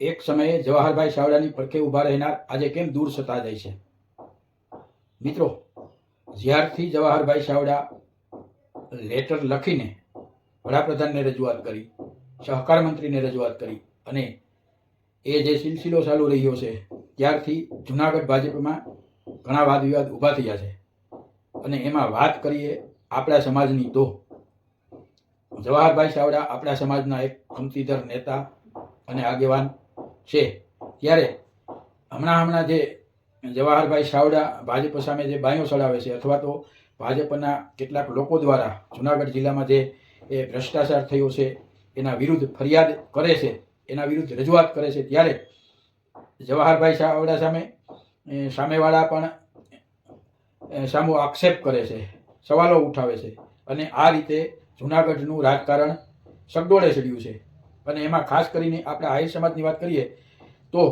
એક સમયે જવાહરભાઈ ચાવડાની પડખે ઊભા રહેનાર આજે કેમ દૂર થતા જાય છે? મિત્રો, જ્યારથી જવાહરભાઈ ચાવડા લેટર લખીને વડાપ્રધાનને રજૂઆત કરી, સહકાર મંત્રીને રજૂઆત કરી અને એ જે સિલસિલો ચાલુ રહ્યો છે ત્યારથી જુનાગઢ ભાજપમાં ઘણા વાદ વિવાદ ઊભા થયા છે. અને એમાં વાત કરીએ આપણા સમાજની તો જવાહરભાઈ ચાવડા આપણા સમાજના એક ખમતીધર નેતા અને આગેવાન છે. ત્યારે હમણાં જે જવાહરભાઈ ચાવડા ભાજપ સામે જે બાયો ચડાવે છે અથવા તો ભાજપના કેટલાક લોકો દ્વારા જુનાગઢ જિલ્લામાં જે ભ્રષ્ટાચાર થયો છે એના વિરુદ્ધ ફરિયાદ કરે છે, એના વિરુદ્ધ રજૂઆત કરે છે, ત્યારે જવાહરભાઈ ચાવડા સામેવાળા પણ સામો આક્ષેપ કરે છે, સવાલો ઉઠાવે છે અને આ રીતે જુનાગઢનું રાજકારણ સગડોળે ચડ્યું છે. અને એમાં ખાસ કરીને આપણે આહિર સમાજની વાત કરીએ તો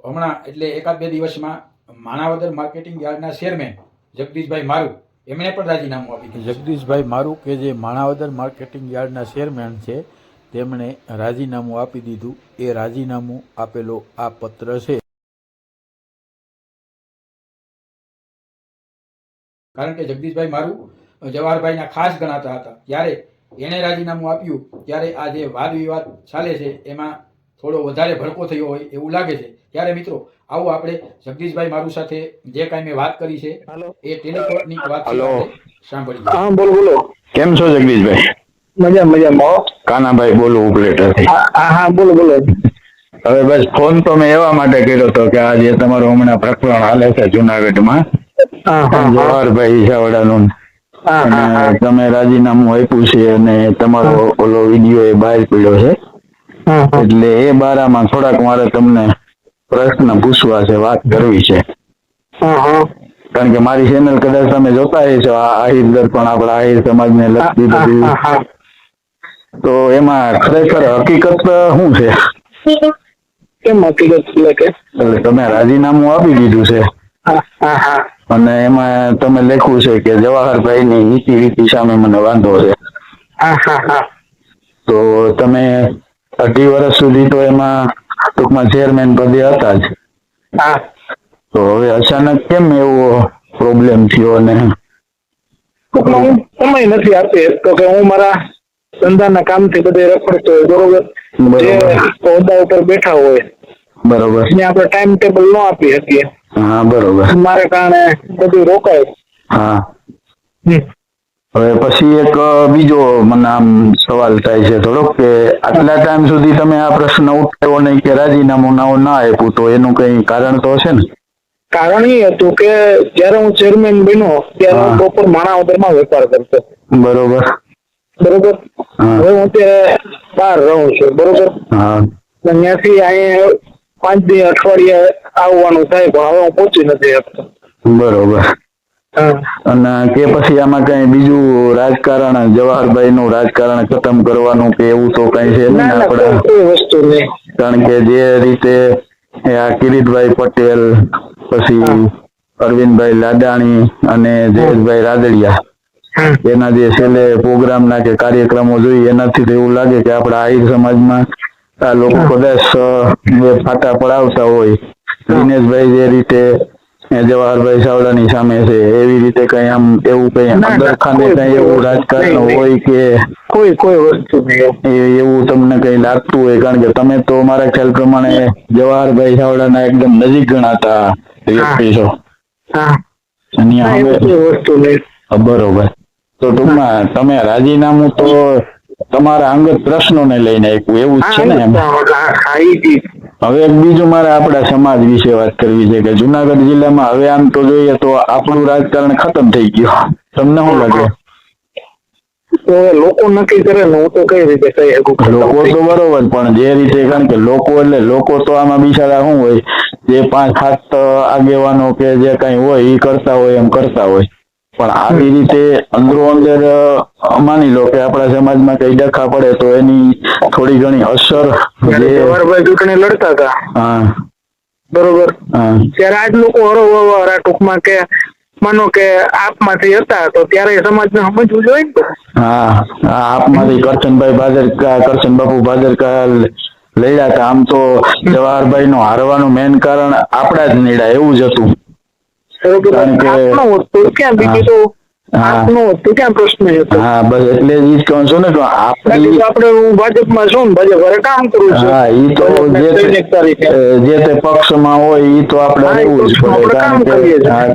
હમણાં એટલે એકાદ બે દિવસમાં માણાવદર માર્કેટિંગ યાર્ડના ચેરમેન જગદીશભાઈ મારુ એમણે પણ રાજીનામું આપી દીધું. જગદીશભાઈ મારુ કે જે માણાવદર માર્કેટિંગ યાર્ડના ચેરમેન છે તેમણે રાજીનામું આપી દીધું. એ રાજીનામું આપેલો આ પત્ર છે. કારણ કે જગદીશભાઈ મારુ જવાહરભાઈના ખાસ ગણાતા હતા, ત્યારે એણે રાજીનામું આપ્યું ત્યારે આ જે વાદ વિવાદ ચાલે છે એમાં થોડો વધારે ભડકો થયો હોય એવું લાગે છે. ત્યારે મિત્રો, આવો આપણે જગદીશભાઈ મારુ સાથે જે કાંઈ મેં વાત કરી છે એ ટેલિફોનિક વાત સાંભળીએ. હા, બોલો બોલો. કેમ છો જગદીશભાઈ? મજામાં. કાનાભાઈ બોલું, ઉપલેટર થી. હા, બોલો બોલો. હવે બસ ફોન તો મેં એવા માટે કર્યો હતો કે આ જે તમારું હમણાં પ્રકરણ હાલે છે જુનાગઢમાં જવાહરભાઈ ચાવડાનું, અને તમે રાજીનામું આપ્યું છે અને તમારો ઓલો વિડીયો એ બહાર પડ્યો છે, એટલે એ બારામાં થોડાક મારે તમને પ્રશ્ન પૂછવા છે, વાત કરવી છે. કારણ કે મારી ચેનલ કદાચ તમે જોતા હશો, આહિર દર્પણ, આપણા આહિર સમાજને લગતી બધી, તો એમાં ખરેખર હકીકત શું છે? કેમ હકીકત એટલે કે તમે રાજીનામું આપી દીધું છે અને એમાં તમે લખ્યું છે કે જવાહરભાઈ ની નીતિ રીતિ સામે મને વાંધો છે. તો તમે 2.5 વર્ષ સુધી તો એમાં ટૂંકમાં ચેરમેન પદે હતા જ, તો હવે અચાનક કેમ એવો પ્રોબ્લેમ થયો? અને સમય નથી આપી તો કે હું મારા ધંધાના કામથી બધે રખડતો હોય, બરોબર, જે હોદ્દા ઉપર બેઠા હોય, બરોબર, એને આપણે ટાઈમ ટેબલ ન આપી શકીએ. હા, બરોબર, મારે કારણે બધું રોકાય. હા. હવે પછી એક બીજો મને આમ સવાલ થાય છે થોડોક, કે આટલા ટાઈમ સુધી તમે આ પ્રશ્ન ઉઠાવ્યો નહીં કે રાજીનામું ના આપ્યું, તો એનું કઈ કારણ તો હશે ને? કારણ એ હતું કે જયારે હું ચેરમેન બન્યો ત્યારે હું પ્રોપર માણાવદરમાં વેપાર કરતો, બરોબર, હવે હું અત્યારે બહાર રહું છું, બરોબર, ત્યાંથી અહીંયા 5 દી અઠવાડિયે આવવાનું થાય, પણ હવે હું પહોંચી નથી શકતો, બરોબર. અને કે પછી આમાં કઈ બીજું રાજકારણ, જવાહરભાઈ નું રાજકારણ ખતમ કરવાનું કે એવું તો કઈ છે નહીં આપણે? કોઈ વસ્તુ નહીં. કારણ કે જે રીતે આ કિરીટભાઈ પટેલ, પછી અરવિંદભાઈ લાડાણી અને જયેશભાઈ રાદડિયા, એના જે છેલ્લે પ્રોગ્રામ ના કે કાર્યક્રમો જોઈએ એનાથી એવું લાગે કે આપણા આહિર સમાજમાં આ લોકો કદાચ ફાટા પડાવતા હોય. દિનેશભાઈ જે રીતે જવાહરભાઈ ચાવડાની સામે છે એવી રીતે કઈ આમ એવું કઈ અંદરખાને કઈ એવું રાજકારણ હોય કે કોઈ વસ્તુ નહીં એવું તમને કઈ લાગતું હોય? કારણ કે તમે તો મારા ખ્યાલ પ્રમાણે જવાહરભાઈ ચાવડાના એકદમ નજીક ગણાતા વ્યક્તિ છો. બરોબર. તો ટૂંકમાં તમે રાજીનામું તો તમારા અંગત પ્રશ્નોને લઈને આપ્યું એવું જ છે ને? હવે એક બીજું મારે આપણા સમાજ વિશે વાત કરવી છે કે જુનાગઢ જિલ્લામાં હવે આમ તો જોઈએ તો આપણું રાજકારણ ખતમ થઈ ગયું. તમને શું લાગે? લોકો નક્કી કરે ને, હું તો કઈ રીતે કહી શકું? લોકો તો બરોબર, પણ જે રીતે, કારણ કે લોકો તો આમાં બિચારા શું હોય, જે 5-7 આગેવાનો કે જે કઈ હોય એ કરતા હોય એમ કરતા હોય, પણ આવી રીતે અંદરો અંદર માની લો કે આપણા સમાજમાં કઈ ડખા પડે તો એની થોડી ઘણી અસર. જવાહરભાઈ ચૂંટણી લડતા હતા, બરોબર, ત્યારે આજ લોકો હરોવર ટૂંકમાં કે માનો કે આપમાંથી હતા તો ત્યારે સમાજને સમજવું જોઈએ ને. આપમાંથી કરશનબાપુ ભાદરકા લડ્યા હતા. આમ તો જવાહરભાઈ નું હારવાનું મેન કારણ આપણા જ નીડા એવું જ હતું. કારણ કે આપનો હતો ક્યાં બીજું તો આપનો હતો ક્યાં પ્રશ્ન હતો. હા બસ એટલે જ કહું છું ને કે આપણી આપણે હું ભાજપમાં છું ને ભાજપ વડે કામ કરું છું. હા ઈ તો જે તે પક્ષમાં હોય ઈ તો આપણે રહેવું જ પડે. કારણ કે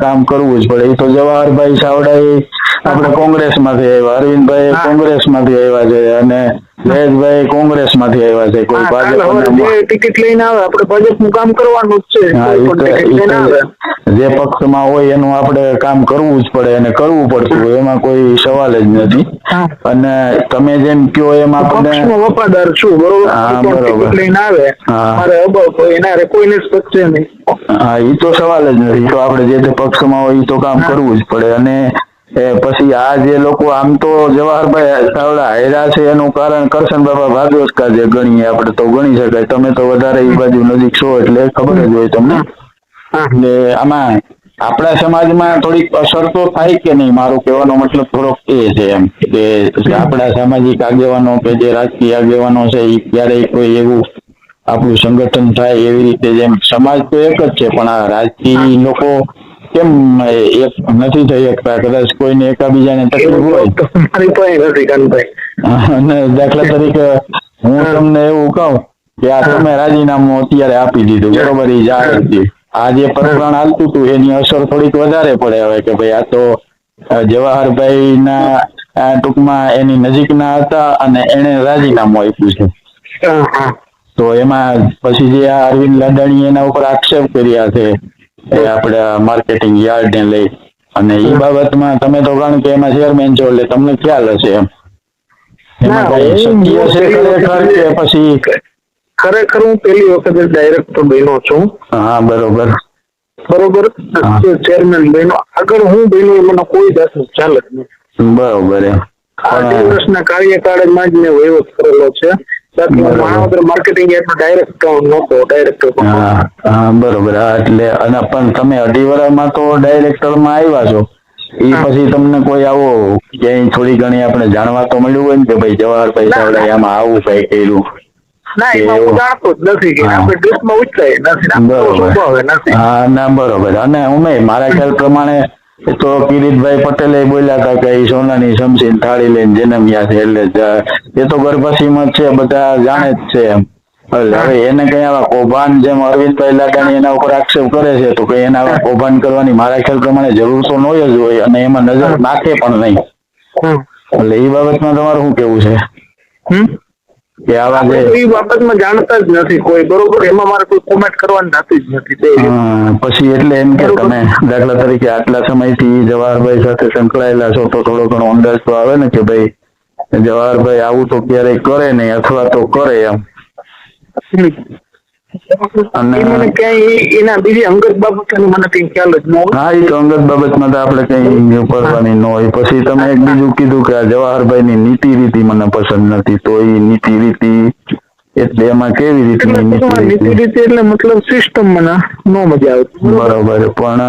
કામ કરવું જ પડે. ઈ તો જવાહરભાઈ ચાવડા આપણે કોંગ્રેસમાંથી આવ્યા, અરવિંદભાઈ કોંગ્રેસમાંથી આવ્યા છે અને જયેશભાઈ કોંગ્રેસમાંથી આવ્યા છે. કોઈ ભાજપ ટિકિટ લઈને આવે આપણે ભાજપનું કામ કરવાનું જ છે. જે પક્ષમાં હોય એનું આપણે કામ કરવું જ પડે અને કરવું પડતું હોય, એમાં કોઈ સવાલ જ નથી. અને તમે જેમ કયો એમ આપણે વફાદાર છું, બરોબર, ટિકિટ લઈને આવે મારે અબક હોય એના કોઈને જ પક્ષે નહીં. હા ઈ તો સવાલ જ નથી. તો આપણે જે તે પક્ષમાં હોય ઈ તો કામ કરવું જ પડે. અને પછી આ જે લોકો આમ તો જવાહરભાઈ ચાવડા હાર્યા છે એનું કારણ કરશન બાબા ભાગવતકા જે ગણીએ આપણે તો ગણી શકાય. તમે તો વધારે એ બાજુ નજીક છો એટલે ખબર જ હોય તમને. એટલે આમાં આપણા સમાજમાં થોડીક અસર તો થાય કે નહીં, મારું કહેવાનો મતલબ થોડોક એ છે એમ કે આપણા સામાજિક આગેવાનો કે જે રાજકીય આગેવાનો છે એ ક્યારેય કોઈ એવું આપણું સંગઠન થાય એવી રીતે, જેમ સમાજ તો એક જ છે પણ આ રાજકીય લોકો કેમ એક નથી થઈ શકતા? કદાચ કોઈને એકાબીજાને તકલીફ હોય અને દાખલા તરીકે હું તમને એવું કહું કે આ તમે રાજીનામું અત્યારે આપી દીધું, બરોબર, એ જાહેર થયું, આ જે પ્રકરણ હાલતું હતું એની અસર થોડીક વધારે પડે હવે કે ભાઈ આ તો જવાહરભાઈ ના ટૂંકમાં એની નજીકના હતા અને એને રાજીનામું આપ્યું છે. તો એમાં પછી જે આ અરવિંદ લાડાણી એના ઉપર આક્ષેપ કર્યા છે એ આપણે માર્કેટિંગ યાર્ડ ને લઈ, અને એ બાબતમાં તમે તો કારણ કે એમાં ચેરમેન છો એટલે તમને ખ્યાલ હશે એમ. એમાં કઈ શક્ય છે ખરેખર કે પછી? ખરેખર હું પેલી વખત ડાયરેક્ટર બન્યો છું. હા બરોબર, ચેરમેન બન્યો. આગળ હું બન્યો મને કોઈ જાતનો ખ્યાલ જ નથી. બરોબર. 8 વર્ષના કાર્યકાળમાં જ મેં વહીવટ કરેલો છે. માર્કેટિંગ ડાયરેક્ટર નહોતો, ડાયરેક્ટર. હા બરોબર. એટલે અને પણ તમે 2.5 વર્ષમાં તો ડાયરેક્ટરમાં આવ્યા છો, એ પછી તમને કોઈ આવો ક્યાંય થોડી ઘણી આપણે જાણવા તો મળ્યું હોય ને કે ભાઈ જવાહરભાઈ ચાવડા આમાં આવું કઈ કર્યું? ના, એમાં હું જાણતો જ નથી કે આપણે દેશમાં ઉતરાય નથી. હા ના બરોબર. અને ઉમે મારા ખ્યાલ પ્રમાણે તો કિરીટભાઈ પટેલે બોલ્યા હતા કે સોનાની સમસીન થાળી લઈને જન્મ્યા છે, એટલે એ તો ગર્ભસીમાં જ છે, બધા જાણે જ છે એમ. હવે એને કઈ આવા કૌભાંડ જેમ અરવિંદભાઈ લાડાણી એના ઉપર આક્ષેપ કરે છે તો કઈ એના આવા કૌભાંડ કરવાની મારા ખ્યાલ પ્રમાણે જરૂર તો ન જ હોય અને એમાં નજર નાખે પણ નહીં. એટલે એ બાબતમાં તમારું શું કેવું છે? કે આવા જે એ બાબતમાં જાણતા જ નથી કોઈ, બરોબર, એમાં મારે કોઈ કોમેન્ટ કરવાની થતી જ નથી. પછી એટલે એમ કે તમે દાખલા તરીકે આટલા સમયથી જવાહરભાઈ સાથે સંકળાયેલા છો તો થોડો ઘણો અંદાજ તો આવે ને કે ભાઈ જવાહરભાઈ આવું તો ક્યારેય કરે નહીં અથવા તો કરે એમ. મને ક્યાંય એના બીજી અંગત બાબતોની મને કઈ ખ્યાલ જ ન હોય. હા એ તો અંગત બાબતમાં તો આપણે કઈ પડવાની ન હોય. પછી તમે એક બીજું કીધું કે આ જવાહરભાઈ ની નીતિ રીતિ મને પસંદ નથી, તો એ નીતિ રીતિ એટલે એમાં કેવી રીતની નીતિ રીતિ એટલે મતલબ સિસ્ટમ મને ન મજા આવતી. બરોબર. પણ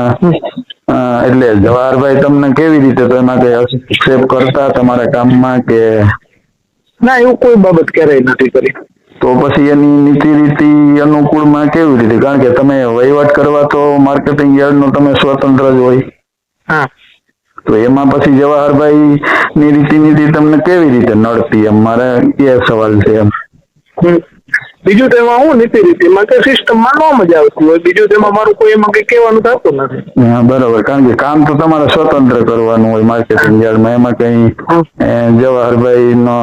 એટલે જવાહરભાઈ તમને કેવી રીતે, તો એમાં કઈ હસ્તક્ષેપ કરતા તમારા કામમાં કે? ના, એવું કોઈ બાબત ક્યારેય નથી કરી. તો પછી એની નીતિ રીતિ અનુકૂળમાં કેવી રીતે? કારણ કે તમે વહીવટ કરવા તો માર્કેટિંગ યાર્ડ નો તમે સ્વતંત્ર જ હોય. હા, તો એમાં પછી જવાહરભાઈ ની નીતિ તમને કેવી રીતે નડતી એમ મારે એ સવાલ છે એમ. બીજું તેમાં હું નીતિ રીતિમાં કે સિસ્ટમમાં ન મજા આવતી હોય, બીજું તેમાં મારું કોઈ એમાં કઈ કહેવાનું થતું નથી. હા બરોબર. કારણ કે કામ તો તમારે સ્વતંત્ર કરવાનું હોય માર્કેટિંગ યાર્ડમાં, એમાં કઈ જવાહરભાઈ નો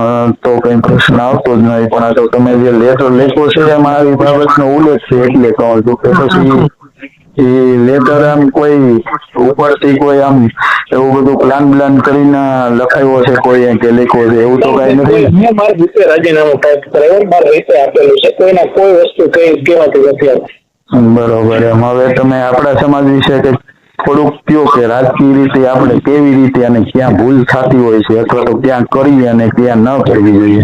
તો કઈ પ્રશ્ન આવતો જ નહીં. પણ આ તો તમે જે લેટર લેખો છે એમાં આવી બાબતનો ઉલ્લેખ છે એટલે કહું છું કે પછી એ લેટર આમ કોઈ ઉપરથી કોઈ આમ એવું બધું પ્લાન કરીને લખાયો છે કોઈ કે લખ્યો છે એવું તો કઈ નથી? હું મારી રીતે રાજીનામું ટાઈપ કરાવ્યું, મારી રીતે આપેલું છે, કોઈના કોઈ વસ્તુ કઈ કહેવાતી નથી. બરોબર. એમ હવે તમે આપણા સમાજ વિશે કે થોડુંક કયો કે રાજકીય રીતે આપણે કેવી રીતે અને ક્યાં ભૂલ થતી હોય છે અથવા તો ક્યાં કરવી અને ક્યાં ન કરવી જોઈએ?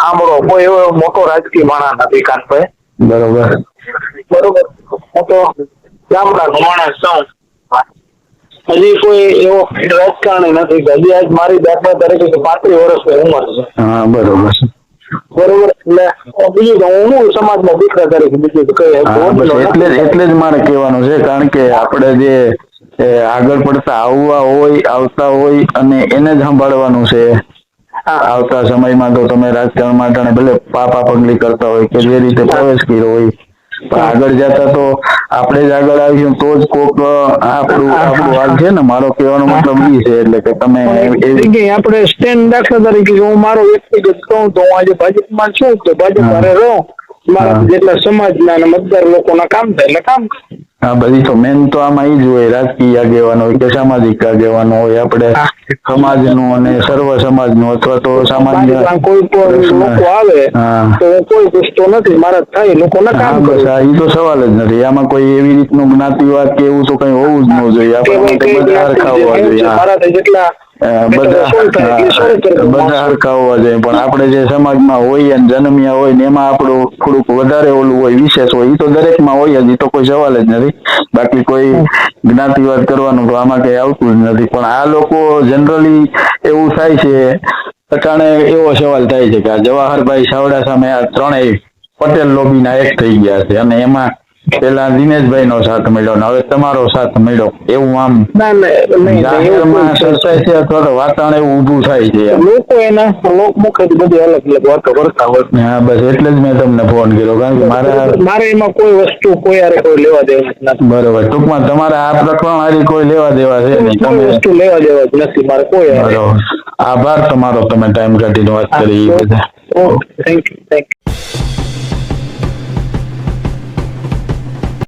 સાંભળો, કોઈ એવો મોટો રાજકીય માણસ નથી કાનભાઈ. બરોબર. હું તો ગામડાનો માણસ છું. હજી કોઈ એવો રાજકારણી નથી. હજી આજ મારી દાખલા તરીકે 35 વર્ષની ઉંમર છે. હા બરોબર. બરોબર. એટલે બીજું તો હું સમાજના દીકરા તરીકે બીજું તો કઈ હા બસ એટલે જ મારે કહેવાનું છે, કારણ કે આપણે જે આગળ પડતા આવતા હોય અને એને જ સંભાળવાનું છે. આવતા સમયમાં તો તમે રાજકારણ માટે ભલે પાપા પગલી કરતા હોય કે જે રીતે પ્રવેશ કર્યો હોય, પણ આગળ જતા તો આપણે જ આગળ આવીશું તો જ કોક આપણું હાલ છે ને. મારો કહેવાનો મતલબ એ છે એટલે કે તમે આપણે સ્ટેન્ડ દાખલા તરીકે હું મારો વ્યક્તિગત કહું તો હું આજે ભાજપમાં છું તો ભાજપ મારે રહું, મારા જેટલા સમાજના અને મતદાર લોકોના કામ થાય એટલે કામ. હા બધી તો મેન તો આમાં એ જ હોય, રાજકીય આગેવાનો હોય કે સામાજિક આગેવાનો હોય, આપણે સમાજનું અને સર્વ સમાજનું અથવા તો સામાન્ય કોઈ પણ લોકો આવે તો હું કોઈ પૂછતો નથી, મારા થાય લોકોના કામ. બસ એ તો સવાલ જ નથી. આમાં કોઈ એવી રીતનું જ્ઞાતિવાદ કે એવું તો કઈ હોવું જ ન જોઈએ. આપણે બધા હરખા હોવા જોઈએ. મારા જેટલા બધા હરખા હોવા જોઈએ, પણ આપણે જે સમાજમાં હોય અને જન્મ્યા હોય ને એમાં આપણું થોડુંક વધારે ઓલું હોય, વિશેષ હોય, એ તો દરેકમાં હોય જ, એ તો કોઈ સવાલ જ નથી. બાકી કોઈ જ્ઞાતિવાદ કરવાનું તો આમાં કઈ આવતું જ નથી. પણ આ લોકો જનરલી એવું થાય છે, અટાણે એવો સવાલ થાય છે કે આ જવાહરભાઈ ચાવડા સામે આ ત્રણેય પટેલ લોબીના એક થઈ ગયા છે, અને એમાં પેલા દિનેશભાઈ નો સાથ મળ્યો ને હવે તમારો સાથ મળ્યો, એવું આમ જાહેરમાં ચર્ચાય છે અથવા તો વાતાવરણ એવું ઊભું થાય છે. લોકો એના લોકમુખેથી બધી અલગ અલગ વાતો કરતા હોય. હા બસ એટલે જ મેં તમને ફોન કર્યો, કારણ કે મારે એમાં કોઈ વસ્તુ કોઈ હારે કોઈ લેવા દેવા નથી. બરોબર. ટૂંકમાં તમારે આ પ્રકરણ હારી કોઈ લેવા દેવા છે નહીં, કોઈ વસ્તુ લેવા દેવા જ નથી મારે કોઈ. બરોબર. આભાર તમારો, તમે ટાઈમ કાઢીને વાત કરી. Thank you.